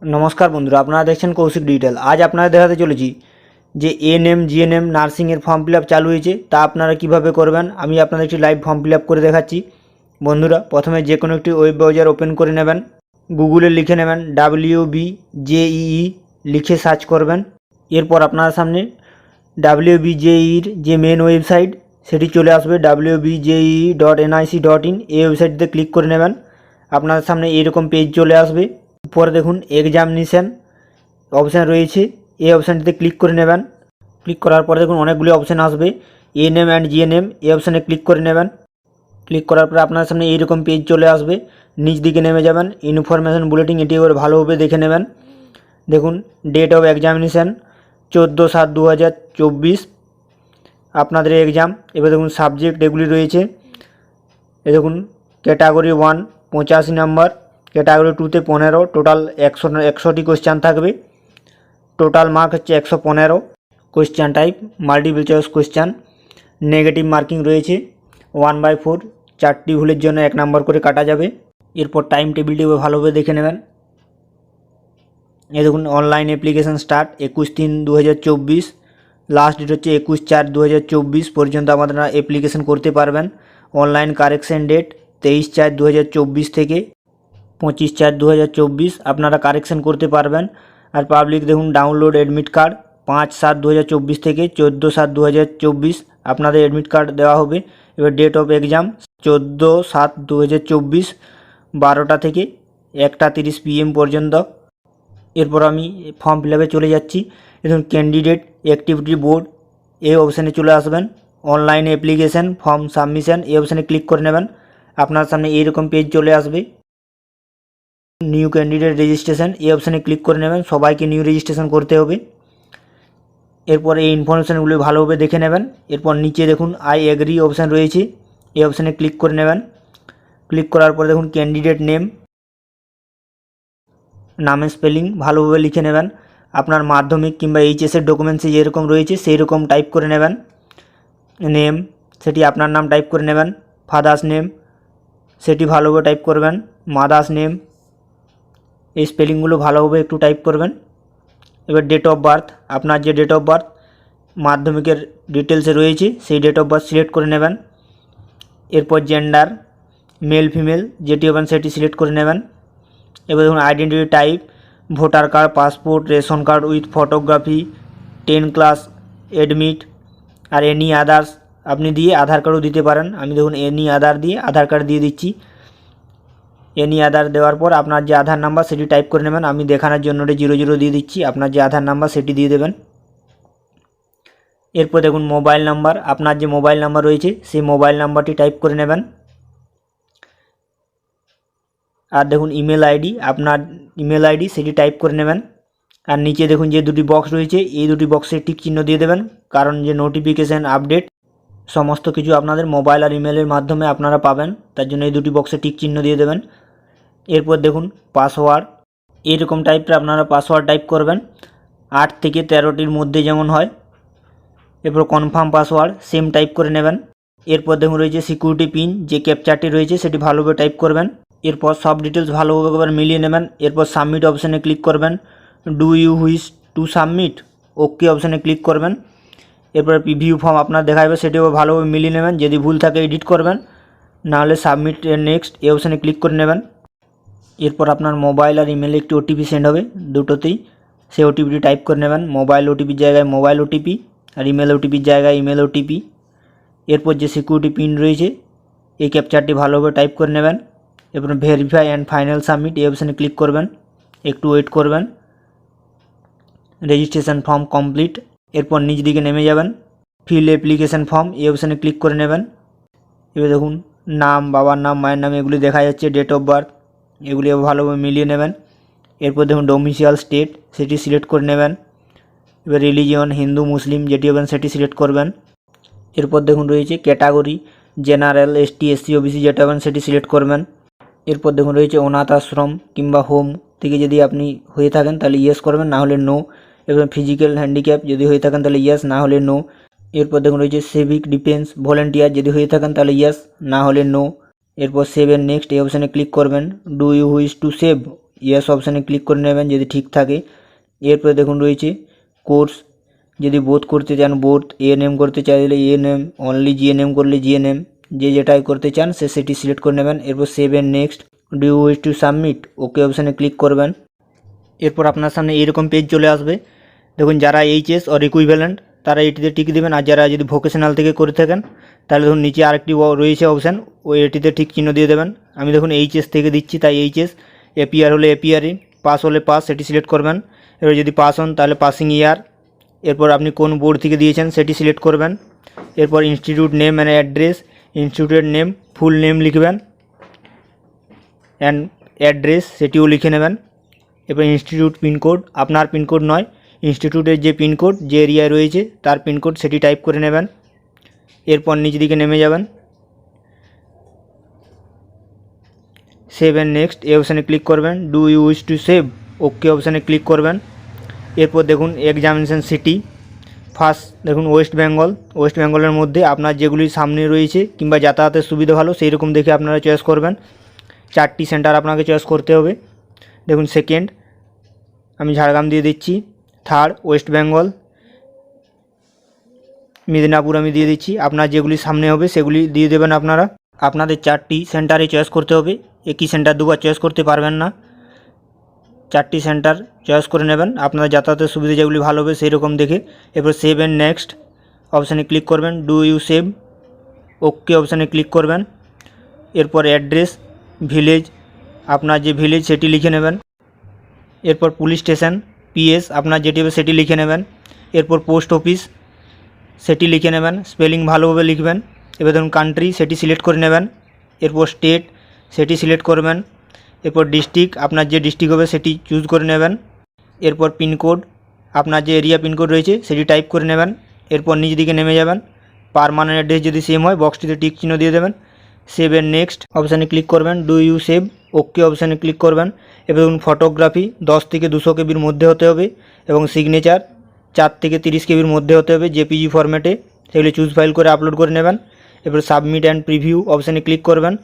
नमस्कार बंधुरा आपनारा देखছেন কৌশিক ডিজিটাল। आज আপনারা দেখাতে চলেছি যে এএনএম জিএনএম নার্সিং এর ফর্ম ফিল আপ চালু হয়েছে, তা আপনারা কিভাবে করবেন আমি আপনাদের একটি লাইভ ফর্ম ফিল আপ করে দেখাচ্ছি। বন্ধুরা প্রথমে যে কোনো একটি ওয়েব ব্রাউজার ওপেন করে নেবেন, গুগলে লিখে নেবেন WBJEE লিখে সার্চ করবেন। এরপর আপনার সামনে WBJEEর যে মেন ওয়েবসাইট সেটি চলে আসবে wbjee.nic.in। এই ওয়েবসাইটটিতে ক্লিক করে নেবেন। আপনার সামনে এইরকম পেজ চলে আসবে। উপরে দেখুন এক্সামিনেশন অপশান রয়েছে, এই অপশানটিতে ক্লিক করে নেবেন। ক্লিক করার পরে দেখুন অনেকগুলি অপশান আসবে, এএনএম অ্যান্ড জিএনএম এই অপশানে ক্লিক করে নেবেন। ক্লিক করার পরে আপনার সামনে এইরকম পেজ চলে আসবে। নিচ দিকে নেমে যাবেন, ইনফরমেশন বুলেটিন, এটি করে ভালোভাবে দেখে নেবেন। দেখুন ডেট অফ এক্সামিনেশান 14/7/2024 আপনাদের এক্সাম। এবার দেখুন সাবজেক্ট এগুলি রয়েছে। এ দেখুন ক্যাটাগরি 1 85 নাম্বার, ক্যাটাগরি 2তে 15, টোটাল 100টি কোয়েশ্চান থাকবে। টোটাল মার্ক হচ্ছে 115। Question type multiple choice question. Negative marking রয়েছে 1/4, 4টি ভুলের জন্য 1 নাম্বার করে কাটা যাবে। এরপর টাইম টেবিলটি ভালোভাবে দেখে নেবেন। এই দেখুন online application start 21/3/2024, last date হচ্ছে 21/4/2024 পর্যন্ত আপনারা অ্যাপ্লিকেশান করতে পারবেন। অনলাইন কারেকশান ডেট 23/4/2024 থেকে 25/4/2024 আপনারা কারেকশান করতে পারবেন। আর পাবলিক দেখুন ডাউনলোড অ্যাডমিট কার্ড 5/7/2024 থেকে 14/7/2024 আপনাদের অ্যাডমিট কার্ড দেওয়া হবে। এবার ডেট অফ এক্সাম 14/7/2024 12টা থেকে 1:30 PM পর্যন্ত। এরপর আমি ফর্ম ফিল আপে চলে যাচ্ছি। দেখুন ক্যান্ডিডেট অ্যাক্টিভিটি বোর্ড এই অপশানে চলে আসবেন। অনলাইন অ্যাপ্লিকেশান ফর্ম সাবমিশন এই অপশানে ক্লিক করে নেবেন। আপনার সামনে এইরকম পেজ চলে আসবে। নিউ ক্যান্ডিডেট রেজিস্ট্রেশন এই অপশানে ক্লিক করে নেবেন। সবাইকে নিউ রেজিস্ট্রেশন করতে হবে। এরপর এই ইনফরমেশানগুলি ভালোভাবে দেখে নেবেন। এরপর নিচে দেখুন আই এগ্রি অপশান রয়েছে, এই অপশানে ক্লিক করে নেবেন। ক্লিক করার পর দেখুন ক্যান্ডিডেট নেম, নামের স্পেলিং ভালোভাবে লিখে নেবেন। আপনার মাধ্যমিক কিংবা এইচএসের ডকুমেন্টসে যেরকম রয়েছে সেই রকম টাইপ করে নেবেন। নেম সেটি আপনার নাম টাইপ করে নেবেন। ফাদার্স নেম সেটি ভালোভাবে টাইপ করবেন। মাদার্স নেম এই স্পেলিংগুলো ভালোভাবে একটু টাইপ করবেন। এবার ডেট অফ বার্থ, আপনার যে ডেট অফ বার্থ মাধ্যমিকের ডিটেলসে রয়েছে সেই ডেট অফ বার্থ সিলেক্ট করে নেবেন। এরপর জেন্ডার মেল ফিমেল যেটি হবেন সেটি সিলেক্ট করে নেবেন। এবার দেখুন identity type voter card, passport, ration card with photography, 10 class admit আর এনি আদার্স আপনি দিয়ে আধার কার্ডও দিতে পারেন। আমি দেখুন এনি আধার দিয়ে আধার কার্ড দিয়ে দিচ্ছি। এনি আধার দেওয়ার পর আপনার যে আধার নাম্বার সেটি টাইপ করে নেবেন। আমি দেখানোর জন্য 00 দিয়ে দিচ্ছি, আপনার যে আধার নাম্বার সেটি দিয়ে দেবেন। এরপর দেখুন মোবাইল নাম্বার, আপনার যে মোবাইল নাম্বার রয়েছে সেই মোবাইল নাম্বারটি টাইপ করে নেবেন। আর দেখুন ইমেল আইডি, আপনার ইমেল আইডি সেটি টাইপ করে নেবেন। আর নিচে দেখুন যে দুটি বক্স রয়েছে এই দুটি বক্সে টিক চিহ্ন দিয়ে দেবেন, কারণ যে নোটিফিকেশান আপডেট সমস্ত কিছু আপনাদের মোবাইল আর ইমেলের মাধ্যমে আপনারা পাবেন, তার জন্য এই দুটি বক্সে টিক চিহ্ন দিয়ে দেবেন। এরপর দেখুন পাসওয়ার্ড, এরকম টাইপের আপনারা পাসওয়ার্ড টাইপ করবেন 8 থেকে 13টির মধ্যে যেমন হয়। এরপর কনফার্ম পাসওয়ার্ড সেম টাইপ করে নেবেন। এরপর দেখুন রয়েছে সিকিউরিটি পিন, যে ক্যাপচারটি রয়েছে সেটি ভালোভাবে টাইপ করবেন। এরপর সব ডিটেলস ভালোভাবে একবার মিলিয়ে নেবেন। এরপর সাবমিট অপশানে ক্লিক করবেন। Do you wish two submit, okay অপশানে ক্লিক করবেন। এরপর প্রিভিউ ফর্ম আপনার দেখাবে সেটিও ভালোভাবে মিলিয়ে নেবেন। যদি ভুল থাকে এডিট করবেন, নাহলে সাবমিট নেক্সট এই অপশানে ক্লিক করে নেবেন। এরপর আপনার মোবাইল আর ইমেলে একটি ওটিপি সেন্ড হবে, দুটোতেই সেই ওটিপিটি টাইপ করে নেবেন। মোবাইল ওটিপির জায়গায় মোবাইল ওটিপি আর ইমেল ওটিপির জায়গায় ইমেল ওটিপি। এরপর যে সিকিউরিটি পিন রয়েছে এই ক্যাপচারটি ভালোভাবে টাইপ করে নেবেন। এরপর ভেরিফাই অ্যান্ড ফাইনাল সাবমিট এই অপশানে ক্লিক করবেন, একটু ওয়েট করবেন। Registration form complete. এরপর নিচ দিকে নেমে যাবেন, ফিল অ্যাপ্লিকেশান ফর্ম এই অপশানে ক্লিক করে নেবেন। এবার দেখুন নাম, বাবার নাম, মায়ের নাম এগুলি দেখা যাচ্ছে, ডেট অফ বার্থ এগুলি ভালোভাবে মিলিয়ে নেবেন। এরপর দেখুন ডোমিসাইল স্টেট সেটি সিলেক্ট করে নেবেন। এবার রিলিজিয়ন হিন্দু মুসলিম যেটি হবেন সেটি সিলেক্ট করবেন। এরপর দেখুন রয়েছে category general, ST SC OBC যেটা হবেন সেটি সিলেক্ট করবেন। এরপর দেখুন রয়েছে অনাথ আশ্রম কিংবা হোম থেকে যদি আপনি হয়ে থাকেন তাহলে ইয়েস করবেন, না হলে নো। এবং ফিজিক্যাল হ্যান্ডিক্যাপ যদি হয়ে থাকেন তাহলে ইয়েস, না হলে নো। এরপর দেখুন রয়েছে সিভিক ডিফেন্স ভলেন্টিয়ার যদি হয়ে থাকেন তাহলে ইয়েস, না হলে নো। এরপর সেভ এন্ড নেক্সট এই অপশানে ক্লিক করবেন। Do you wish to save yes অপশানে ক্লিক করে নেবেন যদি ঠিক থাকে। এরপরে দেখুন রয়েছে কোর্স, যদি বোথ করতে চান বোথ, এএনএম করতে চাইলে এএনএম, অনলি জিএনএম করলে জিএনএম, যে যেটাই করতে চান সেটি সিলেক্ট করে নেবেন। এরপর save and next, do you wish to submit, okay অপশানে ক্লিক করবেন। এরপর আপনার সামনে এইরকম পেজ চলে আসবে। দেখুন যারা এইচএস অর ইকুইভ্যালেন্ট তারা এটিতে টিক দেবেন, আর যারা যদি ভোকেশনাল থেকে করে থাকেন তাহলে দেখুন নিচে আরেকটি রয়েছে অপশান, ওই এটিতে ঠিক চিহ্ন দিয়ে দেবেন। আমি দেখুন এইচএস থেকে দিচ্ছি তাই এইচএস, এপিআর হলে এপিআরই, পাস হলে পাস সেটি সিলেক্ট করবেন। এবার যদি পাস হন তাহলে পাসিং ইয়ার। এরপর আপনি কোন বোর্ড থেকে দিয়েছেন সেটি সিলেক্ট করবেন। এরপর ইনস্টিটিউট নেম অ্যান্ড অ্যাড্রেস, ইনস্টিটিউটের নেম ফুল নেম লিখবেন অ্যান্ড অ্যাড্রেস সেটিও লিখে নেবেন। এবার ইনস্টিটিউট পিনকোড, আপনার পিনকোড নয়, ইনস্টিটিউটের যে পিনকোড যে এরিয়ায় রয়েছে তার পিনকোড সেটি টাইপ করে নেবেন। এরপর নিচের দিকে নেমে যাবেন, সেভ অ্যান্ড নেক্সট এই অপশানে ক্লিক করবেন। Do you wish to save, okay অপশানে ক্লিক করবেন। এরপর দেখুন এক্সামিনেশন সিটি, ফার্স্ট দেখুন ওয়েস্ট বেঙ্গল, ওয়েস্ট বেঙ্গলের মধ্যে আপনার যেগুলি সামনে রয়েছে কিংবা যাতায়াতের সুবিধা ভালো সেই রকম দেখে আপনারা চয়েস করবেন। 4টি সেন্টার আপনাকে চয়েস করতে হবে। দেখুন সেকেন্ড আমি ঝাড়গ্রাম দিয়ে দিচ্ছি, থার্ড ওয়েস্ট বেঙ্গল, মেদিনীপুর আমি দিয়ে দিচ্ছি। আপনার যেগুলি সামনে হবে সেগুলি দিয়ে দেবেন। আপনারা আপনাদের 4টি সেন্টারে চয়েস করতে হবে, একই সেন্টার দুবার চয়েস করতে পারবেন না। 4টি সেন্টার চয়েস করে নেবেন, আপনার যাতায়াতের সুবিধা যেগুলি ভালো হবে সেই রকম দেখে। এরপর সেভ অ্যান্ড নেক্সট অপশানে ক্লিক করবেন। ডু ইউ সেভ, ওকে অপশানে ক্লিক করবেন। এরপর অ্যাড্রেস, ভিলেজ, আপনার যে ভিলেজ সেটি লিখে নেবেন। এরপর পুলিশ স্টেশন, পিএস আপনার যেটি হবে সেটি লিখে নেবেন। এরপর পোস্ট অফিস সেটি লিখে নেবেন, স্পেলিং ভালোভাবে লিখবেন। এবার ধরুন কান্ট্রি সেটি সিলেক্ট করে নেবেন। এরপর স্টেট সেটি সিলেক্ট করবেন। এরপর ডিস্ট্রিক্ট আপনার যে ডিস্ট্রিক্ট হবে সেটি চুজ করে নেবেন। এরপর পিনকোড আপনার যে এরিয়া পিনকোড রয়েছে সেটি টাইপ করে নেবেন। এরপর নিচ দিকে নেমে যাবেন, পারমানেন্ট অ্যাড্রেস যদি সেম হয় বক্সটিতে টিক চিহ্ন দিয়ে দেবেন। সেভ এন্ড নেক্সট অপশানে ক্লিক করবেন। ডু ইউ সেভ, ওকে অপশানে ক্লিক করবেন। এবার দেখুন ফটোগ্রাফি 10 থেকে 200 কেবির মধ্যে হতে হবে এবং সিগনেচার 4 থেকে 30 কেবির মধ্যে হতে হবে জেপিজি ফরম্যাটে, সেগুলি চুজ ফাইল করে আপলোড করে নেবেন। এবার সাবমিট অ্যান্ড প্রিভিউ অপশানে ক্লিক করবেন।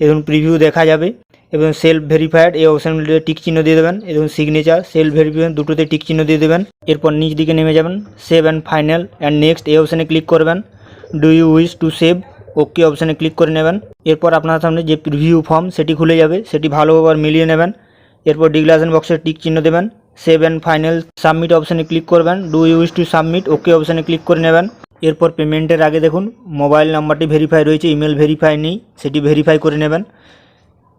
এবং প্রিভিউ দেখা যাবে এবং সেলফ ভেরিফাইড এই অপশানগুলিতে টিক চিহ্ন দিয়ে দেবেন। এবং সিগনেচার সেলফ ভেরিফিকেশন দুটোতে টিক চিহ্ন দিয়ে দেবেন। এরপর নিচ দিকে নেমে যাবেন, save and final and next এই অপশানে ক্লিক করবেন। Do you wish to save, okay অপশানে ক্লিক করে নেবেন। এরপর আপনার সামনে যে প্রিভিউ ফর্ম সেটি খুলে যাবে, সেটি ভালোভাবে মিলিয়ে নেবেন। এরপর ডিক্লারেশন বক্সে টিক চিহ্ন দেবেন। সেভ অ্যান্ড ফাইনাল সাবমিট অপশানে ক্লিক করবেন। Do you wish to submit, okay অপশানে ক্লিক করে নেবেন। এরপর পেমেন্টের আগে দেখুন মোবাইল নাম্বারটি ভেরিফাই রয়েছে, ইমেল ভেরিফাই নেই, সেটি ভেরিফাই করে নেবেন।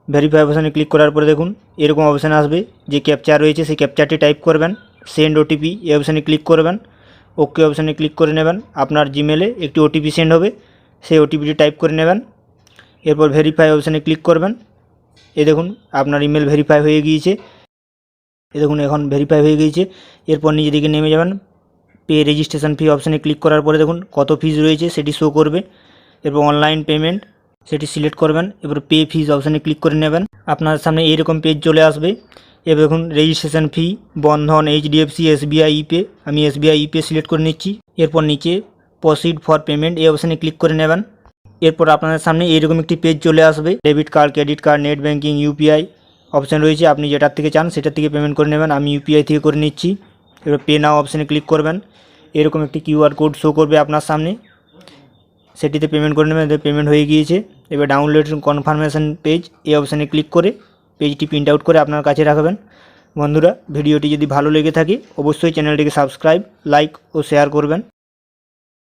ভেরিফাই অপশানে ক্লিক করার পরে দেখুন এরকম অপশান আসবে, যে ক্যাপচার রয়েছে সেই ক্যাপচারটি টাইপ করবেন। সেন্ড ওটিপি এই অপশানে ক্লিক করবেন। ওকে অপশানে ক্লিক করে নেবেন। আপনার জিমেলে একটি ওটিপি সেন্ড হবে, সেই ওটিপিটি টাইপ করে নেবেন। এরপর ভেরিফাই অপশানে ক্লিক করবেন। এই দেখুন আপনার ইমেল ভেরিফাই হয়ে গিয়েছে। এই দেখুন এখন ভেরিফাই হয়ে গিয়েছে। এরপর নিজে দিকে নেমে যাবেন, পে রেজিস্ট্রেশন ফি অপশানে ক্লিক করার পরে দেখুন কত ফিজ রয়েছে সেটি শো করবে। এরপর অনলাইন পেমেন্ট সেটি সিলেক্ট করবেন। এবার পে ফিজ অপশানে ক্লিক করে নেবেন। আপনার সামনে এইরকম পেজ চলে আসবে। এবার দেখুন রেজিস্ট্রেশন ফি, বন্ধন, এইচডিএফসি, এসবিআই ইপে, আমি এসবিআই ইপে সিলেক্ট করে নিচ্ছি। এরপর নিচে প্রসিড ফর পেমেন্ট এই অপশানে ক্লিক করে নেবেন। এরপর আপনাদের সামনে এইরকম একটি পেজ চলে আসবে। Debit card, credit card, net banking, UPI option রয়েছে, আপনি যেটার থেকে চান সেটার থেকে পেমেন্ট করে নেবেন। আমি ইউপিআই থেকে করে নিচ্ছি। এবার পে নাও অপশানে ক্লিক করবেন। এরকম একটি কিউআর কোড শো করবে আপনার সামনে, সেটিতে পেমেন্ট করে নেবেন। পেমেন্ট হয়ে গিয়েছে। এবার ডাউনলোড কনফার্মেশন পেজ এই অপশানে ক্লিক করে পেজটি প্রিন্ট আউট করে আপনার কাছে রাখবেন। বন্ধুরা ভিডিওটি যদি ভালো লেগে থাকে অবশ্যই চ্যানেলটিকে সাবস্ক্রাইব, লাইক ও শেয়ার করবেন।